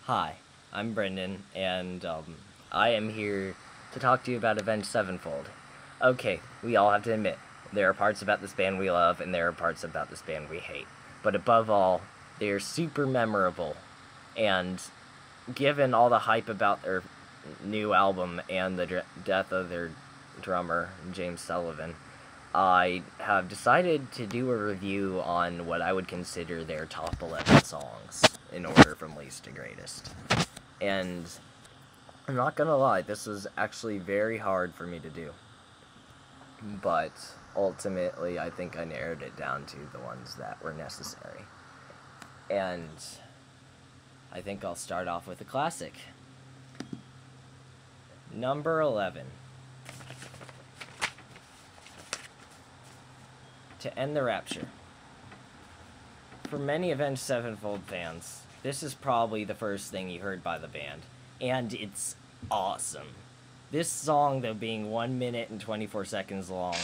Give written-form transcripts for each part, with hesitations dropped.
Hi, I'm Brendan, and I am here to talk to you about Avenged Sevenfold. Okay, we all have to admit, there are parts about this band we love, and there are parts about this band we hate. But above all, they are super memorable, and given all the hype about their new album and the death of their drummer, James Sullivan, I have decided to do a review on what I would consider their top 11 songs, in order from least to greatest. And I'm not gonna lie, this was actually very hard for me to do. But ultimately, I think I narrowed it down to the ones that were necessary. And I think I'll start off with a classic. Number 11. To End the Rapture. For many Avenged Sevenfold fans, this is probably the first thing you heard by the band, and it's awesome. This song, though being 1 minute and 24 seconds long,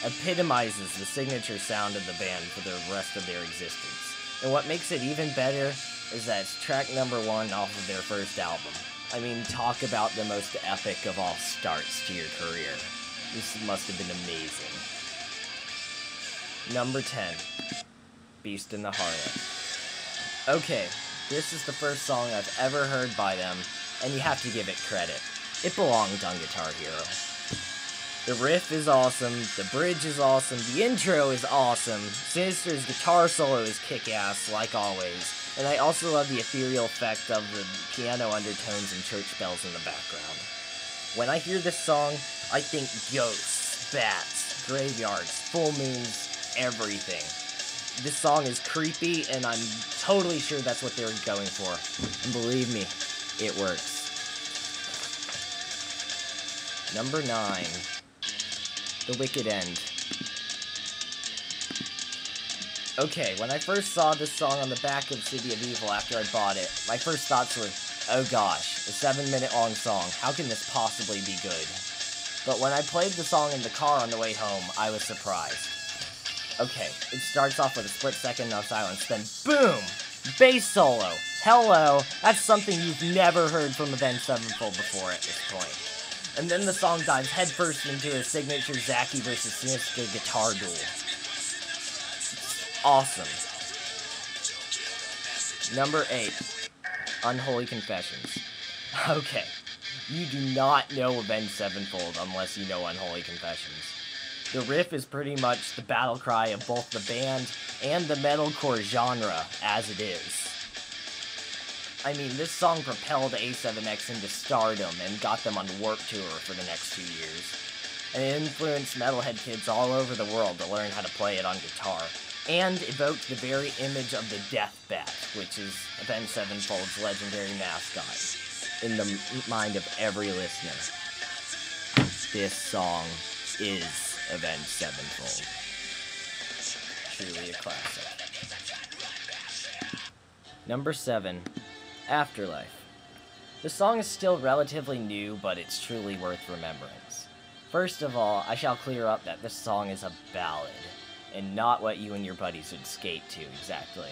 epitomizes the signature sound of the band for the rest of their existence. And what makes it even better is that it's track number 1 off of their first album. I mean, talk about the most epic of all starts to your career. This must have been amazing. Number 10. Beast in the Harlot. Okay, this is the first song I've ever heard by them, and you have to give it credit. It belonged on Guitar Hero. The riff is awesome, the bridge is awesome, the intro is awesome, Sinister's guitar solo is kick-ass, like always, and I also love the ethereal effect of the piano undertones and church bells in the background. When I hear this song, I think ghosts, bats, graveyards, full moons, everything. This song is creepy, and I'm totally sure that's what they were going for. And believe me, it works. Number 9. The Wicked End. Okay, when I first saw this song on the back of City of Evil after I bought it, my first thoughts were, oh gosh, a 7-minute long song, how can this possibly be good? But when I played the song in the car on the way home, I was surprised. Okay, it starts off with a split second of silence, then boom! Bass solo! Hello! That's something you've never heard from Avenged Sevenfold before at this point. And then the song dives headfirst into a signature Zacky vs. Sinister guitar duel. It's awesome. Number 8. Unholy Confessions. Okay, you do not know Avenged Sevenfold unless you know Unholy Confessions. The riff is pretty much the battle cry of both the band and the metalcore genre as it is. I mean, this song propelled A7X into stardom and got them on Warped Tour for the next 2 years. And it influenced metalhead kids all over the world to learn how to play it on guitar. And evoked the very image of the Death Bat, which is Avenged Sevenfold's legendary mascot, in the mind of every listener. This song is Avenged Sevenfold. Truly a classic. Number 7. Afterlife. The song is still relatively new, but it's truly worth remembrance. First of all, I shall clear up that this song is a ballad, and not what you and your buddies would skate to exactly.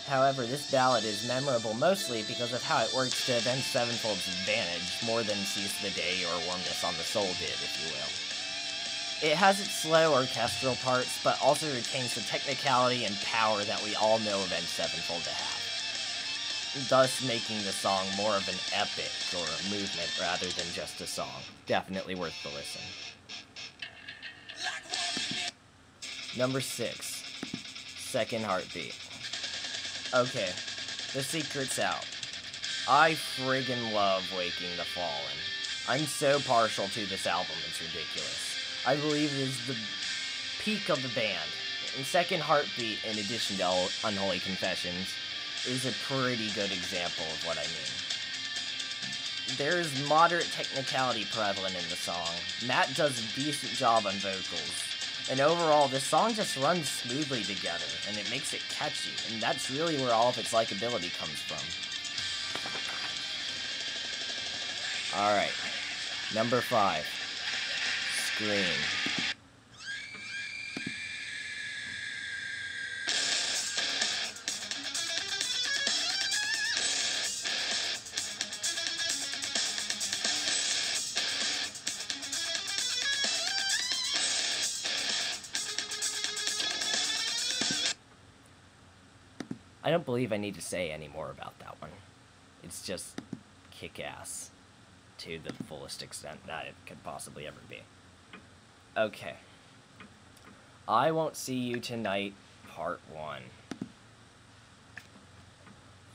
However, this ballad is memorable mostly because of how it works to Avenged Sevenfold's advantage, more than Seize the Day or Warmness on the Soul did, if you will. It has its slow orchestral parts, but also retains the technicality and power that we all know Avenged Sevenfold to have, thus making the song more of an epic or a movement rather than just a song. Definitely worth the listen. Number 6. Second Heartbeat. Okay, the secret's out. I friggin' love Waking the Fallen. I'm so partial to this album, it's ridiculous. I believe it is the peak of the band, and Second Heartbeat, in addition to Unholy Confessions, is a pretty good example of what I mean. There is moderate technicality prevalent in the song. Matt does a decent job on vocals, and overall, this song just runs smoothly together, and it makes it catchy, and that's really where all of its likability comes from. Alright, number 5. Scream. I don't believe I need to say any more about that one. It's just kick-ass to the fullest extent that it could possibly ever be. Okay. I Won't See You Tonight, Part 1.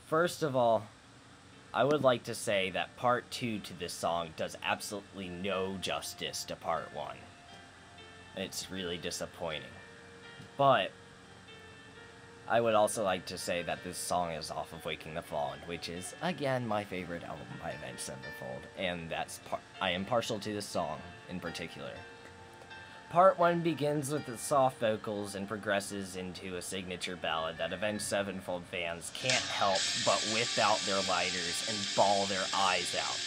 First of all, I would like to say that Part 2 to this song does absolutely no justice to Part 1. It's really disappointing. But I would also like to say that this song is off of Waking the Fallen, which is, again, my favorite album by Avenged Sevenfold, and I am partial to this song in particular. Part 1 begins with the soft vocals and progresses into a signature ballad that Avenged Sevenfold fans can't help but whip out their lighters and bawl their eyes out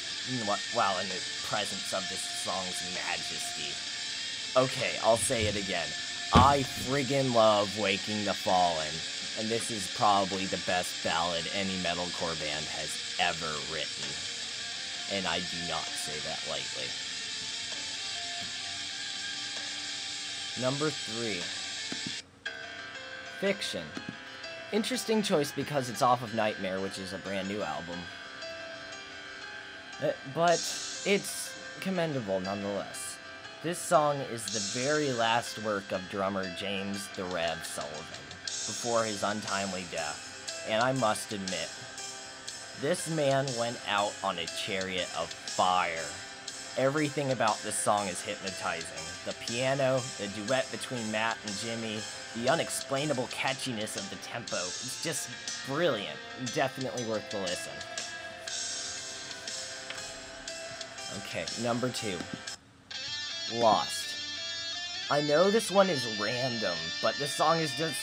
while in the presence of this song's majesty. Okay, I'll say it again. I friggin' love Waking the Fallen, and this is probably the best ballad any metalcore band has ever written. And I do not say that lightly. Number 3. Fiction. Interesting choice because it's off of Nightmare, which is a brand new album. But it's commendable nonetheless. This song is the very last work of drummer James the Rev Sullivan before his untimely death, and I must admit, this man went out on a chariot of fire. Everything about this song is hypnotizing. The piano, the duet between Matt and Jimmy, the unexplainable catchiness of the tempo. It's just brilliant. Definitely worth the listen. Okay, number 2. Lost. I know this one is random, but this song is just...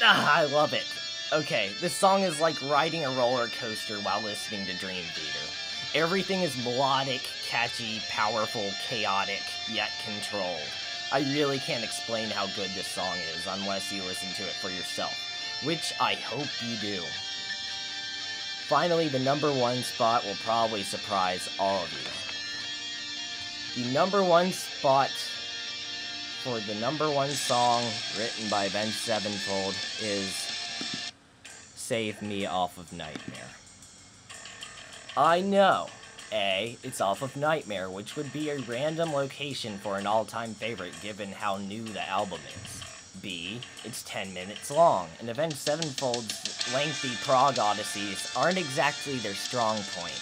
I love it. Okay, this song is like riding a roller coaster while listening to Dream Theater. Everything is melodic, catchy, powerful, chaotic, yet controlled. I really can't explain how good this song is unless you listen to it for yourself, which I hope you do. Finally, the number 1 spot will probably surprise all of you. The number 1 spot for the number 1 song written by Avenged Sevenfold is Save Me off of Nightmare. I know, A, it's off of Nightmare, which would be a random location for an all-time favorite given how new the album is. B, it's 10 minutes long, and Avenged Sevenfold's lengthy prog odysseys aren't exactly their strong point.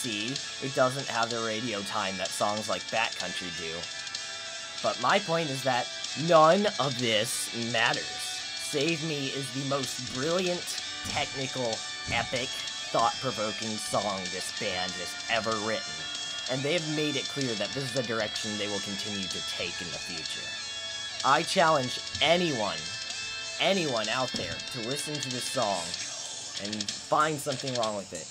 C, it doesn't have the radio time that songs like Backcountry do. But my point is that none of this matters. Save Me is the most brilliant, technical, epic, thought-provoking song this band has ever written, and they have made it clear that this is the direction they will continue to take in the future. I challenge anyone out there to listen to this song and find something wrong with it.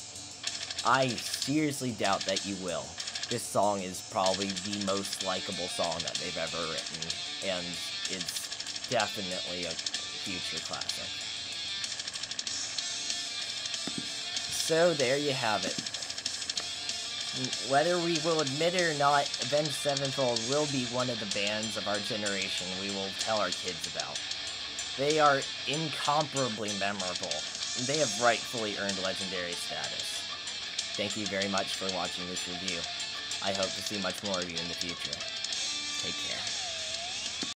I seriously doubt that you will. This song is probably the most likable song that they've ever written, and it's definitely a future classic. So there you have it. Whether we will admit it or not, Avenged Sevenfold will be one of the bands of our generation we will tell our kids about. They are incomparably memorable, and they have rightfully earned legendary status. Thank you very much for watching this review. I hope to see much more of you in the future. Take care.